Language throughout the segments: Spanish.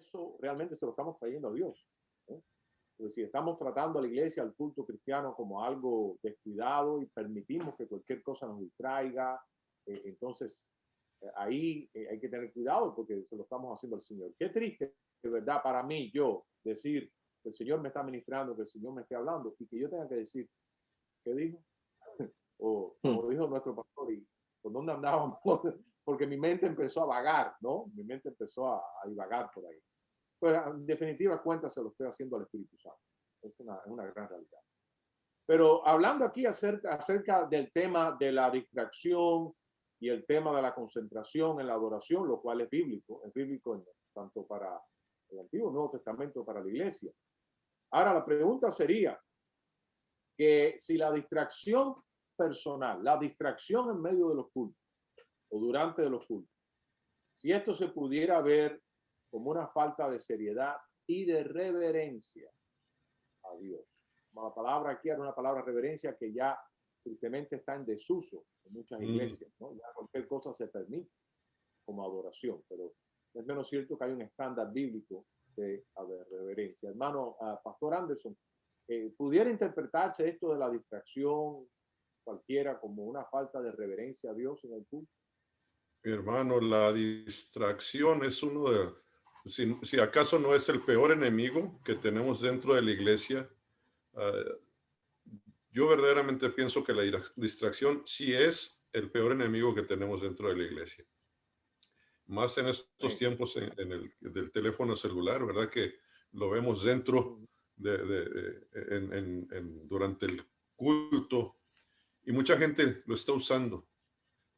eso realmente se lo estamos trayendo a Dios, ¿eh? Pues si estamos tratando a la iglesia, al culto cristiano como algo descuidado y permitimos que cualquier cosa nos distraiga, entonces ahí hay que tener cuidado porque se lo estamos haciendo al Señor. Qué triste, de verdad, para mí, yo decir que el Señor me está ministrando, que el Señor me esté hablando y que yo tenga que decir, ¿qué dijo? O como dijo nuestro pastor, ¿y por dónde andábamos? Porque mi mente empezó a vagar, ¿no? Mi mente empezó a divagar por ahí. Pues en definitiva cuenta se lo estoy haciendo al Espíritu Santo. Es una gran realidad. Pero hablando aquí acerca del tema de la distracción y el tema de la concentración en la adoración, lo cual es bíblico tanto para el Antiguo y Nuevo Testamento para la iglesia. Ahora la pregunta sería que si la distracción personal, la distracción en medio de los cultos o durante de los cultos, si esto se pudiera ver como una falta de seriedad y de reverencia a Dios. La palabra aquí era una palabra reverencia que ya tristemente está en desuso en muchas iglesias, ¿no? Ya cualquier cosa se permite como adoración, pero es menos cierto que hay un estándar bíblico de reverencia. Hermano, Pastor Anderson, ¿pudiera interpretarse esto de la distracción cualquiera como una falta de reverencia a Dios en el culto? Mi hermano, la distracción es uno de, si acaso no es el peor enemigo que tenemos dentro de la iglesia. Yo verdaderamente pienso que la distracción sí es el peor enemigo que tenemos dentro de la iglesia. Más en estos tiempos del teléfono celular, ¿verdad? Que lo vemos dentro durante el culto y mucha gente lo está usando.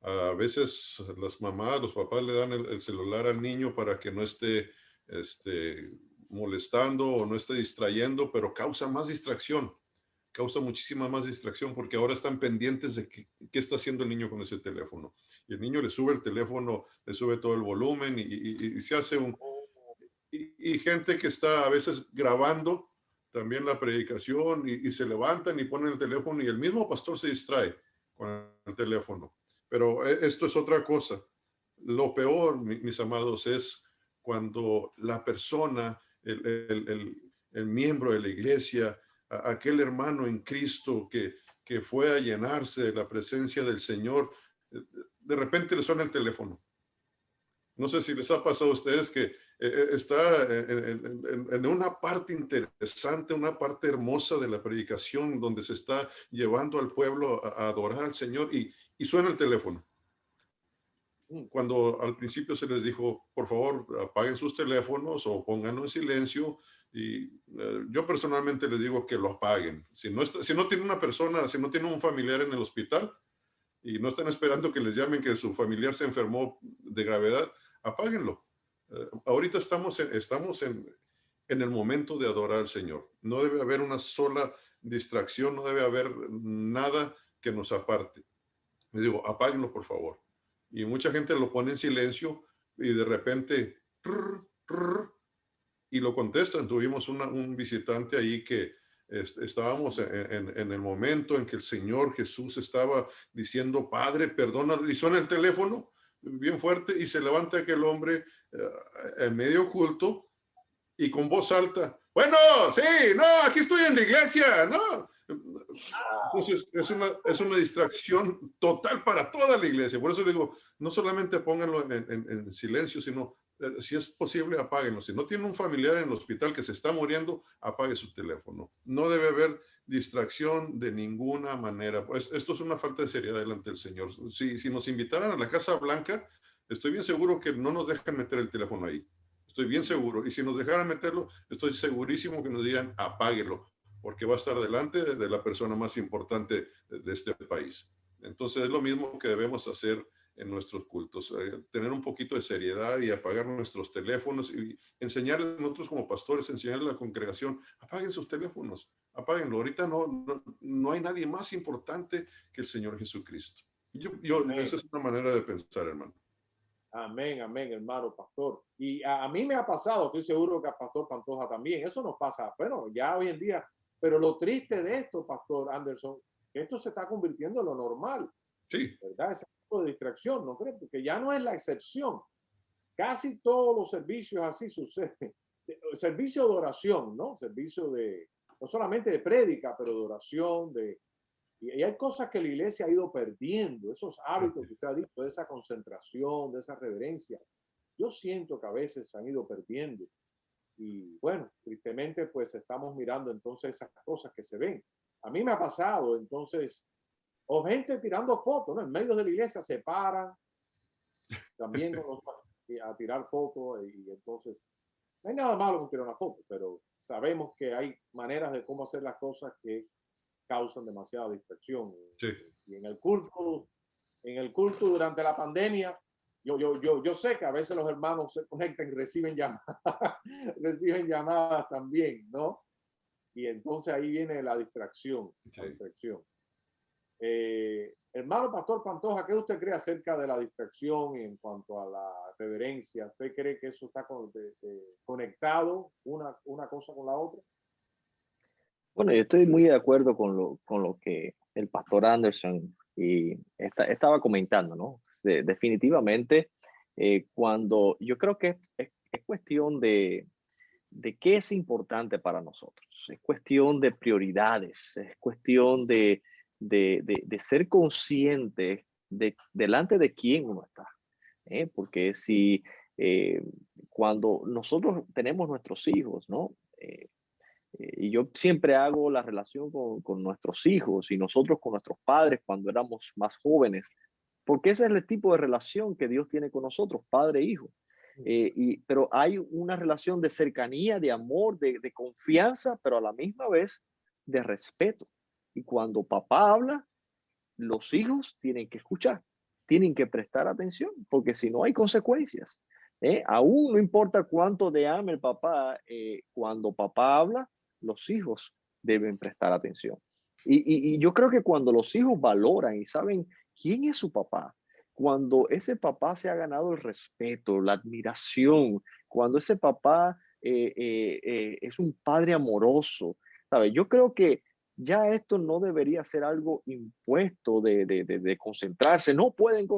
A veces las mamás, los papás le dan el celular al niño para que no esté molestando o no esté distrayendo, pero causa más distracción, causa muchísima más distracción porque ahora están pendientes de qué está haciendo el niño con ese teléfono. Y el niño le sube el teléfono, le sube todo el volumen y se hace un... Y gente que está a veces grabando también la predicación y se levantan y ponen el teléfono y el mismo pastor se distrae con el teléfono. Pero esto es otra cosa. Lo peor, mis amados, es cuando la persona, el miembro de la iglesia, aquel hermano en Cristo que fue a llenarse de la presencia del Señor, de repente le suena el teléfono. No sé si les ha pasado a ustedes que está en una parte interesante, una parte hermosa de la predicación donde se está llevando al pueblo a adorar al Señor y suena el teléfono. Cuando al principio se les dijo, por favor, apaguen sus teléfonos o pónganlo en silencio. Y yo personalmente les digo que lo apaguen. Si no tiene una persona, si no tiene un familiar en el hospital y no están esperando que les llamen que su familiar se enfermó de gravedad, apáguenlo. Ahorita estamos en el momento de adorar al Señor. No debe haber una sola distracción, no debe haber nada que nos aparte. Les digo, apáguenlo, por favor. Y mucha gente lo pone en silencio y de repente y lo contestan. Tuvimos un visitante ahí que estábamos en el momento en que el Señor Jesús estaba diciendo, Padre, perdona, y suena el teléfono bien fuerte y se levanta aquel hombre en medio culto y con voz alta, bueno, sí, no, aquí estoy en la iglesia, no. Entonces es una distracción total para toda la iglesia. Por eso le digo, no solamente pónganlo en silencio, sino si es posible, apáguenlo. Si no tiene un familiar en el hospital que se está muriendo, apague su teléfono. No debe haber distracción de ninguna manera. Pues esto es una falta de seriedad delante del Señor. Si nos invitaran a la Casa Blanca, estoy bien seguro que no nos dejan meter el teléfono ahí. Estoy bien seguro. Y si nos dejaran meterlo, estoy segurísimo que nos dirían, apáguelo, porque va a estar delante de la persona más importante de este país. Entonces es lo mismo que debemos hacer en nuestros cultos, tener un poquito de seriedad y apagar nuestros teléfonos y enseñarles nosotros como pastores, enseñarle a la congregación, apaguen sus teléfonos, apáguenlo. Ahorita no hay nadie más importante que el Señor Jesucristo. Esa es una manera de pensar, hermano. Amén, amén, hermano pastor. Y a mí me ha pasado, estoy seguro que a Pastor Pantoja también, eso nos pasa, bueno, ya hoy en día, pero lo triste de esto, Pastor Anderson, que esto se está convirtiendo en lo normal. Sí. ¿Verdad? Ese tipo de distracción, ¿no crees? Porque ya no es la excepción. casi todos los servicios así suceden. Servicio de oración, ¿no? Servicio de, no solamente de prédica, pero de oración, y hay cosas que la iglesia ha ido perdiendo, esos hábitos que usted ha dicho, de esa concentración, de esa reverencia. Yo siento que a veces se han ido perdiendo. Y bueno, tristemente, pues estamos mirando entonces esas cosas que se ven. A mí me ha pasado, entonces, o gente tirando fotos, ¿no? En medio de la iglesia se paran también a tirar fotos y entonces no hay nada malo con tirar una foto, pero sabemos que hay maneras de cómo hacer las cosas que causan demasiada distracción. Sí. Y en el culto durante la pandemia, yo sé que a veces los hermanos se conectan y reciben llamadas, reciben llamadas también, ¿no? Y entonces ahí viene la distracción. Sí. La distracción. Hermano Pastor Pantoja, ¿qué usted cree acerca de la distracción en cuanto a la reverencia? ¿Usted cree que eso está conectado una cosa con la otra? Bueno, yo estoy muy de acuerdo con lo que el pastor Anderson estaba comentando, ¿no? Definitivamente, cuando yo creo que es cuestión de qué es importante para nosotros, es cuestión de prioridades, es cuestión de ser consciente delante de quién uno está, ¿eh? Porque si cuando nosotros tenemos nuestros hijos, ¿no? Y yo siempre hago la relación con nuestros hijos y nosotros con nuestros padres cuando éramos más jóvenes, porque ese es el tipo de relación que Dios tiene con nosotros, padre e hijo. Pero hay una relación de cercanía, de amor, de confianza, pero a la misma vez de respeto. Y cuando papá habla, los hijos tienen que escuchar, tienen que prestar atención, porque si no hay consecuencias. Aún no importa cuánto te ame el papá, cuando papá habla, los hijos deben prestar atención. Y yo creo que cuando los hijos valoran y saben quién es su papá, cuando ese papá se ha ganado el respeto, la admiración, cuando ese papá es un padre amoroso, ¿sabes? Yo creo que ya esto no debería ser algo impuesto de concentrarse, no pueden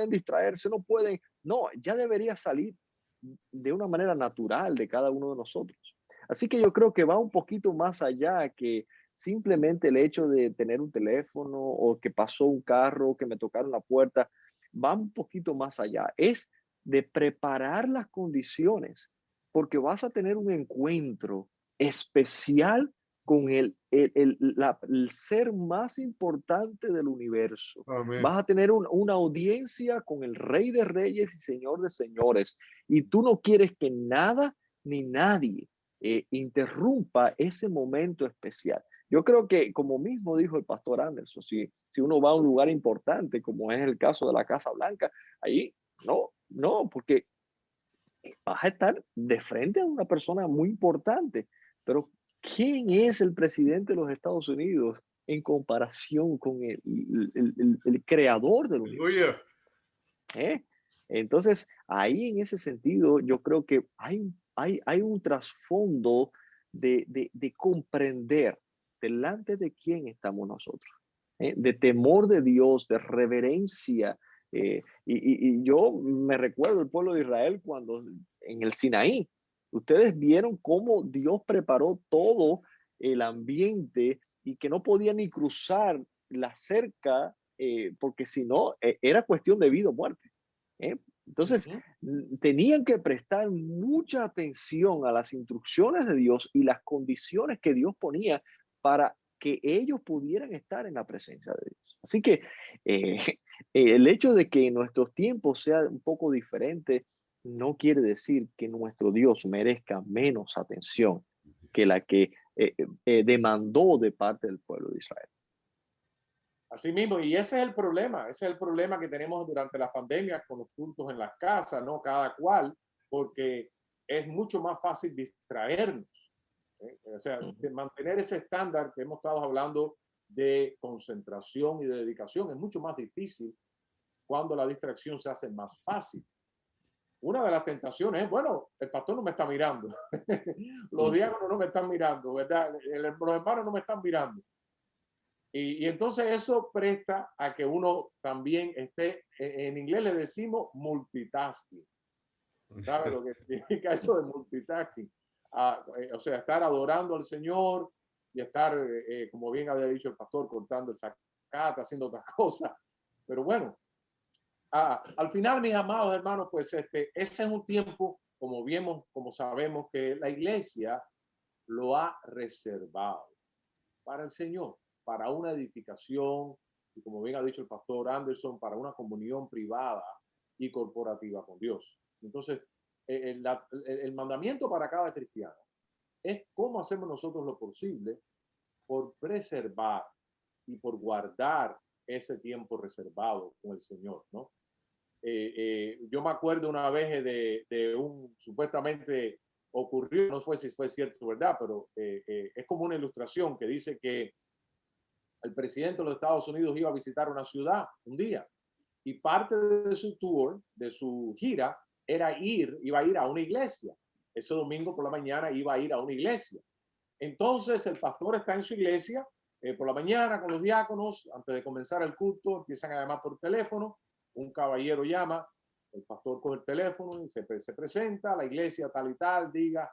distraerse, no, ya debería salir de una manera natural de cada uno de nosotros. Así que yo creo que va un poquito más allá que simplemente el hecho de tener un teléfono o que pasó un carro, que me tocaron la puerta, va un poquito más allá. Es de preparar las condiciones porque vas a tener un encuentro especial con el ser más importante del universo. Amén. Vas a tener una audiencia con el Rey de Reyes y Señor de Señores. Y tú no quieres que nada ni nadie interrumpa ese momento especial. Yo creo que, como mismo dijo el pastor Anderson, si uno va a un lugar importante, como es el caso de la Casa Blanca, ahí no, porque vas a estar de frente a una persona muy importante, pero ¿quién es el presidente de los Estados Unidos en comparación con el creador del universo? ¿Eh? Entonces, ahí en ese sentido, yo creo que hay un trasfondo de comprender delante de quién estamos nosotros, de temor de Dios, de reverencia. Y yo me recuerdo el pueblo de Israel cuando en el Sinaí, ustedes vieron cómo Dios preparó todo el ambiente y que no podían ni cruzar la cerca porque si no, era cuestión de vida o muerte. Entonces, tenían que prestar mucha atención a las instrucciones de Dios y las condiciones que Dios ponía para que ellos pudieran estar en la presencia de Dios. Así que el hecho de que nuestros tiempos sean un poco diferentes no quiere decir que nuestro Dios merezca menos atención que la que demandó de parte del pueblo de Israel. Así mismo, y ese es el problema que tenemos durante la pandemia con los cultos en las casas, ¿no? Cada cual, porque es mucho más fácil distraernos, ¿eh? O sea, de mantener ese estándar que hemos estado hablando de concentración y de dedicación es mucho más difícil cuando la distracción se hace más fácil. Una de las tentaciones es, bueno, el pastor no me está mirando, los diáconos no me están mirando, ¿verdad? Los hermanos no me están mirando. Y entonces eso presta a que uno también esté, en inglés le decimos multitasking. ¿Sabe lo que significa eso de multitasking? O sea, estar adorando al Señor y estar, como bien había dicho el pastor, cortando el zacate, haciendo otras cosas. Pero bueno, al final, mis amados hermanos, pues ese es un tiempo, como sabemos, que la iglesia lo ha reservado para el Señor, para una edificación, y como bien ha dicho el pastor Anderson, para una comunión privada y corporativa con Dios. Entonces, el mandamiento para cada cristiano es cómo hacemos nosotros lo posible por preservar y por guardar ese tiempo reservado con el Señor, ¿no? Yo me acuerdo una vez de un supuestamente ocurrió, no sé si fue cierto, ¿verdad? Pero es como una ilustración que dice que el presidente de los Estados Unidos iba a visitar una ciudad un día y parte de su tour, de su gira, iba a ir a una iglesia. Ese domingo por la mañana iba a ir a una iglesia. Entonces el pastor está en su iglesia por la mañana con los diáconos, antes de comenzar el culto, empiezan a llamar por teléfono, un caballero llama, el pastor con el teléfono y se presenta a la iglesia tal y tal, diga,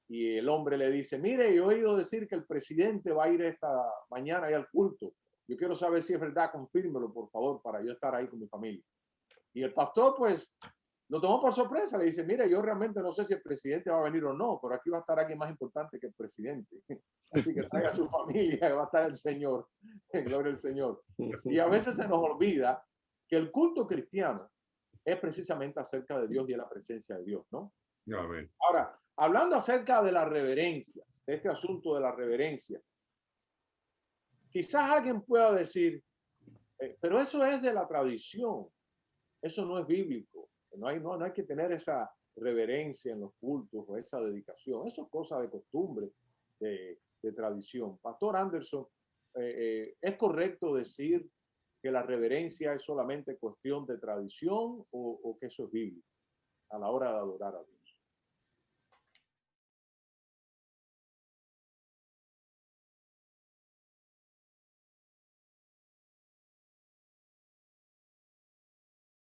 y el hombre le dice, mire, yo he oído decir que el presidente va a ir esta mañana ahí al culto. Yo quiero saber si es verdad, confírmelo, por favor, para yo estar ahí con mi familia. Y el pastor, pues, lo tomó por sorpresa. Le dice, mire, yo realmente no sé si el presidente va a venir o no, pero aquí va a estar alguien más importante que el presidente. Así que traiga a su familia, que va a estar el Señor. Gloria al Señor. Y a veces se nos olvida que el culto cristiano es precisamente acerca de Dios y de la presencia de Dios, ¿no? Amén. Ahora, hablando acerca de la reverencia, de este asunto de la reverencia, quizás alguien pueda decir, pero eso es de la tradición, eso no es bíblico, no hay que tener esa reverencia en los cultos o esa dedicación, eso es cosa de costumbre, de tradición. Pastor Anderson, ¿es correcto decir que la reverencia es solamente cuestión de tradición o que eso es bíblico a la hora de adorar a Dios?